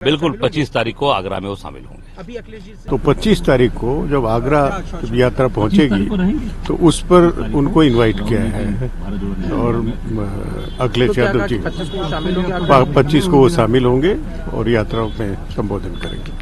बिल्कुल 25 तारीख को आगरा में वो शामिल होंगे। अभी अखिलेश जी तो 25 तारीख को जब आगरा यात्रा पहुंचेगी तो उस पर उनको इनवाइट किया है और अखिलेश यादव जी 25 को वो शामिल होंगे और यात्रा में संबोधन करेंगे।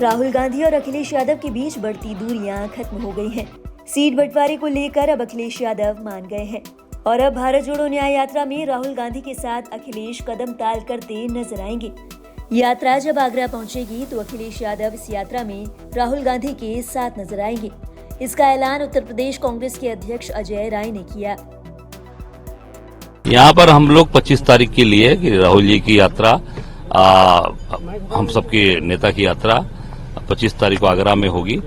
राहुल गांधी और अखिलेश यादव के बीच बढ़ती दूरियां खत्म हो गई हैं। सीट बंटवारे को लेकर अब अखिलेश यादव मान गए हैं और अब भारत जोड़ो न्याय यात्रा में राहुल गांधी के साथ अखिलेश कदम ताल करते नजर आएंगे। यात्रा जब आगरा पहुंचेगी तो अखिलेश यादव इस यात्रा में राहुल गांधी के साथ नजर आएंगे। इसका ऐलान उत्तर प्रदेश कांग्रेस के अध्यक्ष अजय राय ने किया। यहाँ पर हम लोग 25 तारीख के लिए कि राहुल जी की यात्रा हम सबके नेता की यात्रा 25 तारीख को आगरा में होगी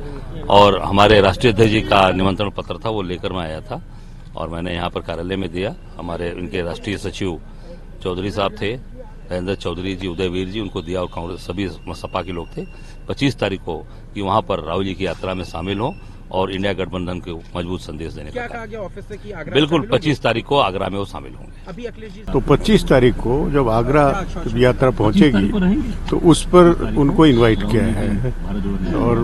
और हमारे राष्ट्रीय अध्यक्ष जी का निमंत्रण पत्र था, वो लेकर मैं आया था और मैंने यहाँ पर कार्यालय में दिया। हमारे इनके राष्ट्रीय सचिव चौधरी साहब थे, राजेंद्र चौधरी जी, उदयवीर जी, उनको दिया और कांग्रेस सभी सपा के लोग थे। 25 तारीख को कि वहाँ पर राहुल जी की यात्रा में शामिल हों और इंडिया गठबंधन को मजबूत संदेश देने का। कहा गया ऑफिस से कि आगरा बिल्कुल 25 तारीख को आगरा में वो शामिल होंगे। अभी अखिलेश जी तो 25 तारीख को जब आगरा यात्रा पहुंचेगी तो उस पर उनको इनवाइट किया है और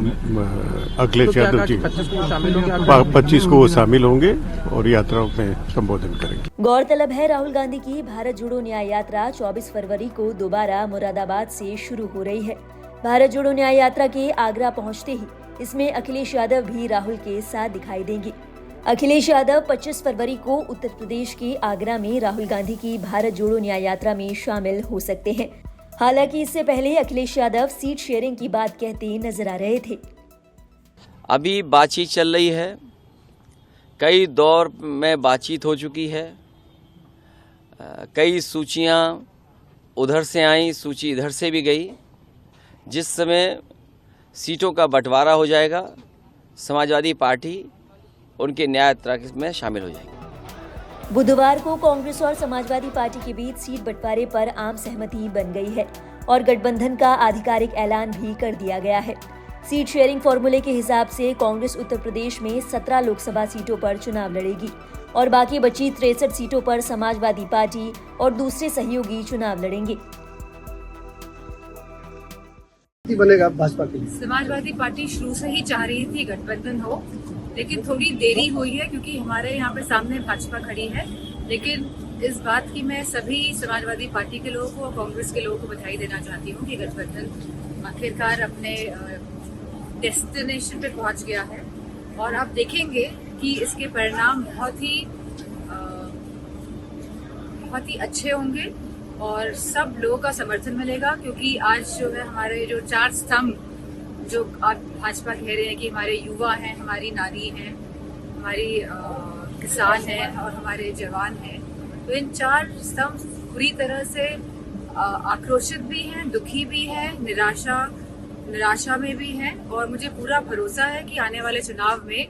अखिलेश यादव जी 25 को वो शामिल होंगे और यात्रा में संबोधन करेंगे। गौरतलब है राहुल गांधी की भारत जोड़ो न्याय यात्रा 24 फरवरी को दोबारा मुरादाबाद से शुरू हो रही है। भारत जोड़ो न्याय यात्रा के आगरा पहुंचते ही इसमें अखिलेश यादव भी राहुल के साथ दिखाई देंगे। अखिलेश यादव 25 फरवरी को उत्तर प्रदेश के आगरा में राहुल गांधी की भारत जोड़ो न्याय यात्रा में शामिल हो सकते हैं। हालांकि इससे पहले अखिलेश यादव सीट शेयरिंग की बात कहते नजर आ रहे थे। अभी बातचीत चल रही है, कई दौर में बातचीत हो चुकी है, कई सूचियां उधर से आई, सूची इधर से भी गई। जिस समय सीटों का बंटवारा हो जाएगा, समाजवादी पार्टी उनके न्याय यात्रा में शामिल हो जाएगी। बुधवार को कांग्रेस और समाजवादी पार्टी के बीच सीट बंटवारे पर आम सहमति बन गई है और गठबंधन का आधिकारिक ऐलान भी कर दिया गया है। सीट शेयरिंग फॉर्मूले के हिसाब से कांग्रेस उत्तर प्रदेश में 17 लोकसभा सीटों पर चुनाव लड़ेगी और बाकी बची 63 सीटों पर समाजवादी पार्टी और दूसरे सहयोगी चुनाव लड़ेंगे। बनेगा भाजपा के लिए? समाजवादी पार्टी शुरू से ही चाह रही थी गठबंधन हो, लेकिन थोड़ी देरी हुई है क्योंकि हमारे यहाँ पे सामने भाजपा खड़ी है। लेकिन इस बात की मैं सभी समाजवादी पार्टी के लोगों को और कांग्रेस के लोगों को बधाई देना चाहती हूँ कि गठबंधन आखिरकार अपने डेस्टिनेशन पे पहुंच गया है और आप देखेंगे कि इसके परिणाम बहुत ही अच्छे होंगे और सब लोगों का समर्थन मिलेगा। क्योंकि आज जो है हमारे जो 4 स्तंभ जो आप भाजपा कह रहे हैं कि हमारे युवा हैं, हमारी नारी हैं, हमारी किसान हैं और हमारे जवान हैं, तो इन 4 स्तंभ पूरी तरह से आक्रोशित भी हैं, दुखी भी हैं, निराशा में भी हैं और मुझे पूरा भरोसा है कि आने वाले चुनाव में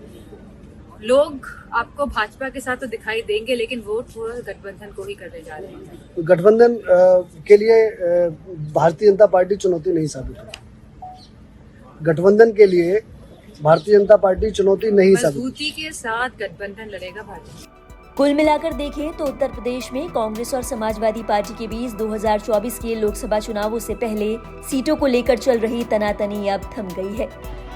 लोग आपको भाजपा के साथ तो दिखाई देंगे, लेकिन वोट वो गठबंधन को ही करने जा रहे हैं। गठबंधन के लिए भारतीय जनता पार्टी चुनौती नहीं साबित होगी। गठबंधन के लिए भारतीय जनता पार्टी चुनौती नहीं साबित, मजबूती के साथ गठबंधन लड़ेगा भाजपा। कुल मिलाकर देखें तो उत्तर प्रदेश में कांग्रेस और समाजवादी पार्टी के बीच 2024 के लोकसभा चुनावों से पहले सीटों को लेकर चल रही तनातनी अब थम गई है।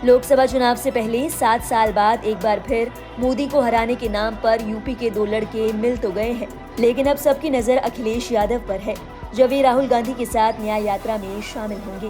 लोकसभा चुनाव से पहले 7 साल बाद एक बार फिर मोदी को हराने के नाम पर यूपी के 2 लड़के मिल तो गए हैं, लेकिन अब सबकी नजर अखिलेश यादव पर है, जब वे राहुल गांधी के साथ न्याय यात्रा में शामिल होंगे।